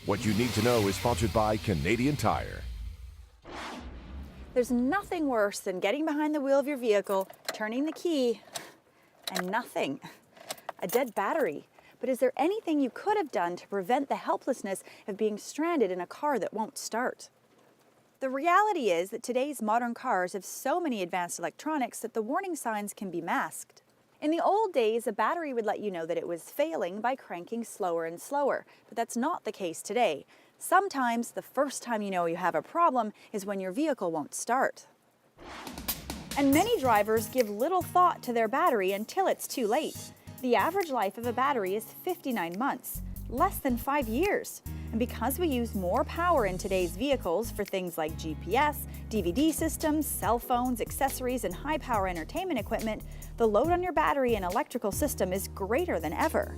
What you need to know is sponsored by Canadian Tire. There's nothing worse than getting behind the wheel of your vehicle, turning the key, and nothing. A dead battery. But is there anything you could have done to prevent the helplessness of being stranded in a car that won't start? The reality is that today's modern cars have so many advanced electronics that the warning signs can be masked. In the old days, a battery would let you know that it was failing by cranking slower and slower, but that's not the case today. Sometimes the first time you know you have a problem is when your vehicle won't start. And many drivers give little thought to their battery until it's too late. The average life of a battery is 59 months, less than 5 years. And because we use more power in today's vehicles for things like GPS, DVD systems, cell phones, accessories, and high-power entertainment equipment, the load on your battery and electrical system is greater than ever.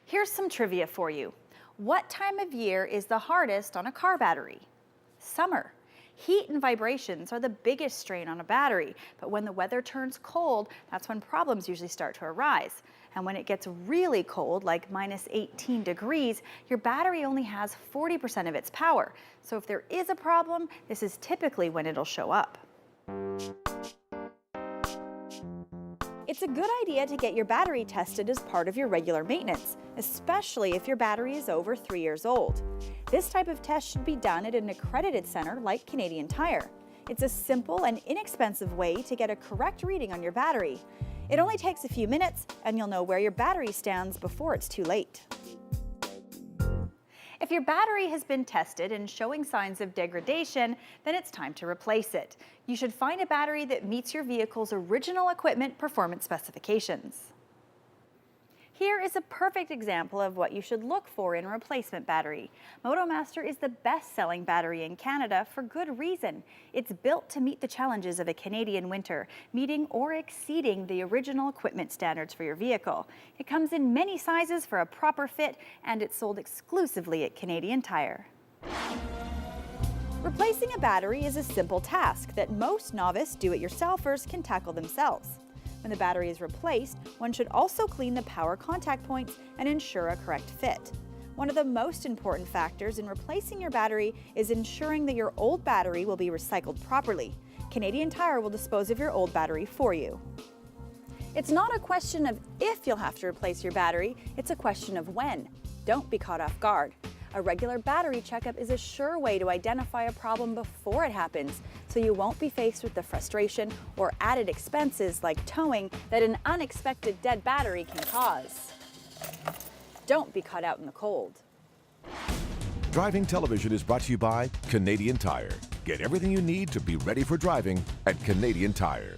Here's some trivia for you. What time of year is the hardest on a car battery? Summer. Heat and vibrations are the biggest strain on a battery, but when the weather turns cold, that's when problems usually start to arise. And when it gets really cold, like minus 18 degrees, your battery only has 40% of its power. So if there is a problem, this is typically when it'll show up. It's a good idea to get your battery tested as part of your regular maintenance, especially if your battery is over 3 years old. This type of test should be done at an accredited center like Canadian Tire. It's a simple and inexpensive way to get a correct reading on your battery. It only takes a few minutes, and you'll know where your battery stands before it's too late. If your battery has been tested and showing signs of degradation, then it's time to replace it. You should find a battery that meets your vehicle's original equipment performance specifications. Here is a perfect example of what you should look for in a replacement battery. MotoMaster is the best-selling battery in Canada for good reason. It's built to meet the challenges of a Canadian winter, meeting or exceeding the original equipment standards for your vehicle. It comes in many sizes for a proper fit, and it's sold exclusively at Canadian Tire. Replacing a battery is a simple task that most novice do-it-yourselfers can tackle themselves. When the battery is replaced, one should also clean the power contact points and ensure a correct fit. One of the most important factors in replacing your battery is ensuring that your old battery will be recycled properly. Canadian Tire will dispose of your old battery for you. It's not a question of if you'll have to replace your battery, it's a question of when. Don't be caught off guard. A regular battery checkup is a sure way to identify a problem before it happens, so you won't be faced with the frustration or added expenses like towing that an unexpected dead battery can cause. Don't be caught out in the cold. Driving Television is brought to you by Canadian Tire. Get everything you need to be ready for driving at Canadian Tire.